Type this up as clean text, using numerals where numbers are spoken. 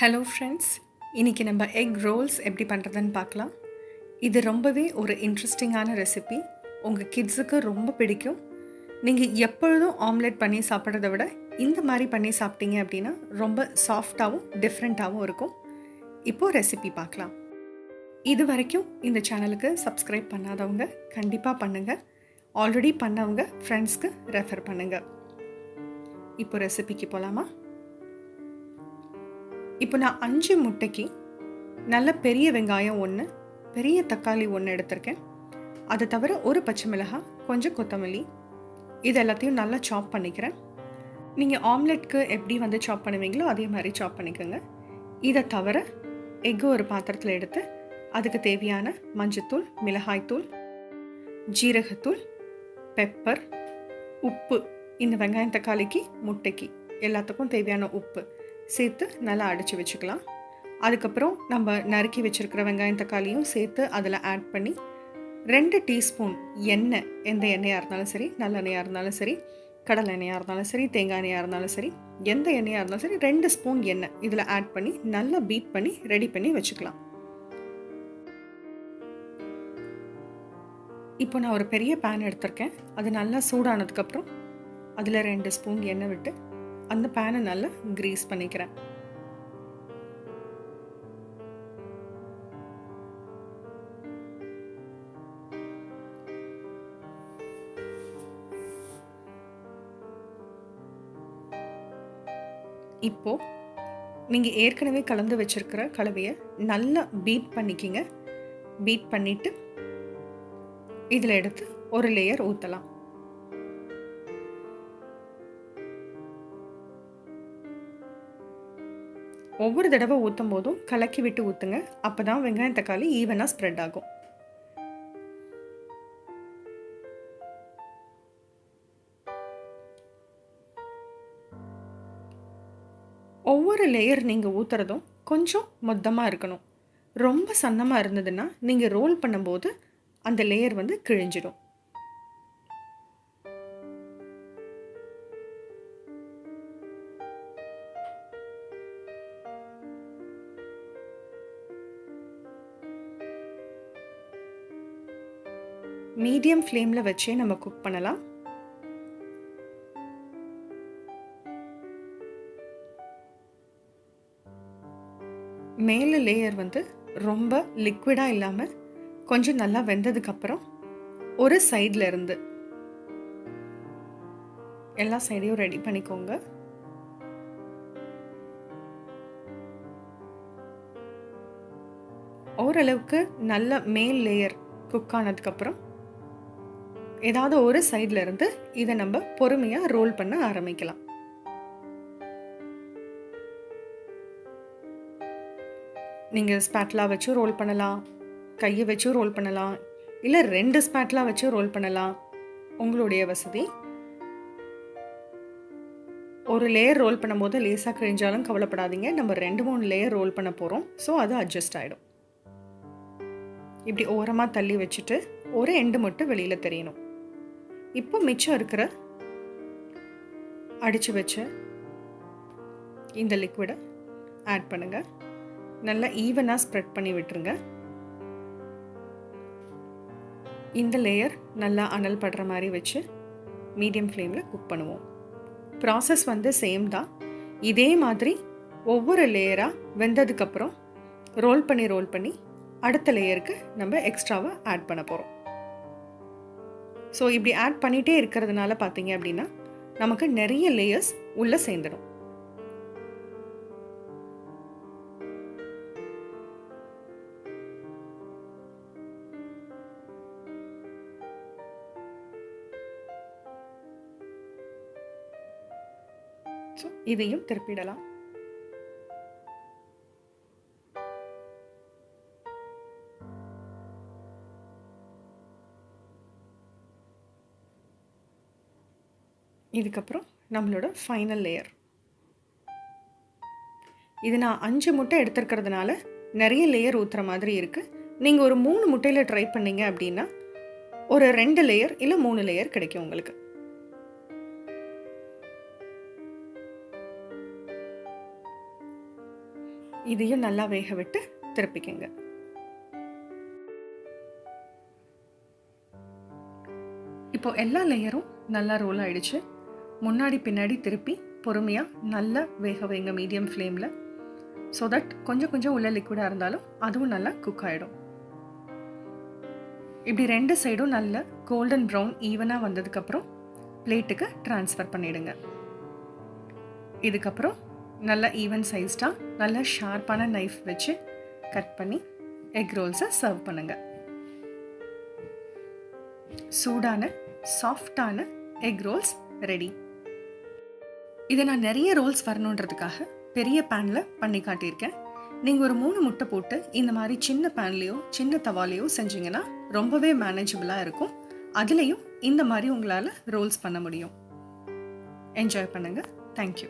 Hello friends, இன்றைக்கி நம்ம egg Rolle's எப்படி பண்ணுறதுன்னு பார்க்கலாம். இது ரொம்பவே ஒரு இன்ட்ரெஸ்டிங்கான ரெசிபி. உங்கள் கிட்ஸுக்கு ரொம்ப பிடிக்கும். நீங்கள் எப்பொழுதும் ஆம்லெட் பண்ணி சாப்பிட்றத விட இந்த மாதிரி பண்ணி சாப்பிட்டீங்க அப்படின்னா ரொம்ப சாஃப்டாகவும் டிஃப்ரெண்ட்டாகவும் இருக்கும். இப்போது ரெசிபி பார்க்கலாம். இது வரைக்கும் இந்த சேனலுக்கு சப்ஸ்கிரைப் பண்ணாதவங்க கண்டிப்பாக பண்ணுங்கள். ஆல்ரெடி பண்ணவங்க ஃப்ரெண்ட்ஸ்க்கு ரெஃபர் பண்ணுங்கள். இப்போ ரெசிபிக்கு போகலாமா? இப்போ நான் 5 முட்டைக்கு நல்ல பெரிய வெங்காயம் 1, பெரிய தக்காளி 1 எடுத்திருக்கேன். அதை தவிர ஒரு பச்சை மிளகாய், கொஞ்சம் கொத்தமல்லி, இது எல்லாத்தையும் நல்லா சாப் பண்ணிக்கிறேன். நீங்கள் ஆம்லெட்க்கு எப்படி சாப் பண்ணுவீங்களோ அதே மாதிரி சாப் பண்ணிக்கோங்க. இதை தவிர எக்கு ஒரு பாத்திரத்தில் எடுத்து அதுக்கு தேவையான மஞ்சத்தூள், மிளகாய்த்தூள், ஜீரகத்தூள், பெப்பர், உப்பு, இந்த வெங்காயம் தக்காளிக்கு முட்டைக்கு எல்லாத்துக்கும் தேவையான உப்பு சேர்த்து நல்லா அடித்து வச்சுக்கலாம். அதுக்கப்புறம் நம்ம நறுக்கி வச்சுருக்கிற வெங்காயம் தக்காளியும் சேர்த்து அதில் ஆட் பண்ணி 2 டீஸ்பூன் எண்ணெய், எந்த எண்ணெயாக இருந்தாலும் சரி, நல்லெண்ணெயாக இருந்தாலும் சரி, கடலை எண்ணெயாக இருந்தாலும் சரி, தேங்காய் எண்ணெயாக இருந்தாலும் சரி, எந்த எண்ணெயாக இருந்தாலும் சரி 2 ஸ்பூன் எண்ணெய் இதில் ஆட் பண்ணி நல்லா பீட் பண்ணி ரெடி பண்ணி வச்சுக்கலாம். இப்போ நான் ஒரு பெரிய பேன் எடுத்திருக்கேன். அது நல்லா சூடானதுக்கப்புறம் அதில் 2 ஸ்பூன் எண்ணெய் விட்டு அந்த பேனை நல்லா கிரீஸ் பண்ணிக்கிறேன். இப்போ நீங்கள் ஏற்கனவே கலந்து வச்சிருக்கிற கலவையை நல்லா பீட் பண்ணிக்கிங்க. பீட் பண்ணிட்டு இதில் எடுத்து ஒரு லேயர் ஊற்றலாம். ஒவ்வொரு தடவை ஊற்றும் போதும் கலக்கி விட்டு ஊற்றுங்க. அப்போ தான் வெங்காயம் தக்காளி ஈவனாக ஸ்ப்ரெட் ஆகும். ஒவ்வொரு லேயர் நீங்கள் ஊற்றுறதும் கொஞ்சம் மொத்தமாக இருக்கணும். ரொம்ப சன்னமாக இருந்ததுன்னா நீங்கள் ரோல் பண்ணும்போது அந்த லேயர் கிழிஞ்சிடும். மீடியம் ஃப்ளேமில் வச்சே நம்ம குக் பண்ணலாம். மேலே லேயர் ரொம்ப லிக்விடாக இல்லாமல் கொஞ்சம் நல்லா வெந்ததுக்கப்புறம் ஒரு சைடில் இருந்து எல்லா சைடையும் ரெடி பண்ணிக்கோங்க. ஓரளவுக்கு நல்ல மேல் லேயர் குக் ஆனதுக்கப்புறம் ஏதாவது ஒரு சைடில் இருந்து இதை நம்ம பொறுமையாக ரோல் பண்ண ஆரம்பிக்கலாம். நீங்கள் ஸ்பேட்லா வச்சு ரோல் பண்ணலாம், கையை வச்சு ரோல் பண்ணலாம், இல்லை 2 ஸ்பேட்லா வச்சு ரோல் பண்ணலாம், உங்களுடைய வசதி. ஒரு லேயர் ரோல் பண்ணும்போது லேசாக கிழிஞ்சாலும் கவலைப்படாதீங்க. நம்ம 2-3 லேயர் ரோல் பண்ண போகிறோம். ஸோ அது அட்ஜஸ்ட் ஆகிடும். இப்படி ஓரமாக தள்ளி வச்சுட்டு ஒரு எண்டு மட்டும் வெளியில் தெரியணும். இப்போ மிச்சம் இருக்கிற அடித்து வச்ச இந்த லிக்விடை ஆட் பண்ணுங்கள். நல்லா ஈவனாக ஸ்ப்ரெட் பண்ணி விட்டுருங்க. இந்த லேயர் நல்லா அனல் படுற மாதிரி வச்சு மீடியம் ஃப்ளேமில் குக் பண்ணுவோம். ப்ராசஸ் சேம் தான். இதே மாதிரி ஒவ்வொரு லேயராக வெந்ததுக்கப்புறம் ரோல் பண்ணி அடுத்த லேயருக்கு நம்ம எக்ஸ்ட்ராவாக ஆட் பண்ண போகிறோம். ஸோ இப்படி ஆட் பண்ணிகிட்டே இருக்கிறதுனால பார்த்தீங்க அப்படின்னா நமக்கு நிறைய லேயர்ஸ் உள்ளே சேர்ந்துடும். ஸோ இதையும் திருப்பிடலாம். இதுக்கப்புறம் நம்மளோட ஃபைனல் லேயர். இது நான் 5 முட்டை எடுத்துருக்கிறதுனால நிறைய லேயர் ஊற்றுற மாதிரி இருக்குது. நீங்கள் ஒரு 3 முட்டையில் ட்ரை பண்ணிங்க அப்படின்னா ஒரு 2 லேயர் இல்லை 3 லேயர் கிடைக்கும் உங்களுக்கு. இதையும் நல்லா வேக விட்டு திருப்பிக்கங்க. இப்போ எல்லா லேயரும் நல்லா ரோல் ஆயிடுச்சு. முன்னாடி பின்னாடி திருப்பி பொறுமையாக நல்லா வேக வைங்க மீடியம் ஃப்ளேமில். ஸோ தட் கொஞ்சம் கொஞ்சம் உள்ள லிக்விடாக இருந்தாலும் அதுவும் நல்லா குக் ஆகிடும். இப்படி 2 சைடும் நல்ல கோல்டன் ப்ரௌன் ஈவனாக வந்ததுக்கப்புறம் பிளேட்டுக்கு ட்ரான்ஸ்ஃபர் பண்ணிவிடுங்க. இதுக்கப்புறம் நல்ல ஈவன் சைஸ்டாக நல்ல ஷார்ப்பான நைஃப் வச்சு கட் பண்ணி எக் ரோல்ஸை சர்வ் பண்ணுங்கள். சூடான சாஃப்டான எக் ரோல்ஸ் ரெடி. இதை நான் நிறைய ரோல்ஸ் வரணுன்றதுக்காக பெரிய பேனில் பண்ணி காட்டியிருக்கேன். நீங்கள் ஒரு 3 முட்டை போட்டு இந்த மாதிரி சின்ன பேன்லேயோ சின்ன தவாலையோ செஞ்சிங்கன்னா ரொம்பவே மேனேஜபிளாக இருக்கும். அதுலேயும் இந்த மாதிரி உங்களால் ரோல்ஸ் பண்ண முடியும். என்ஜாய் பண்ணுங்கள். தேங்க்யூ.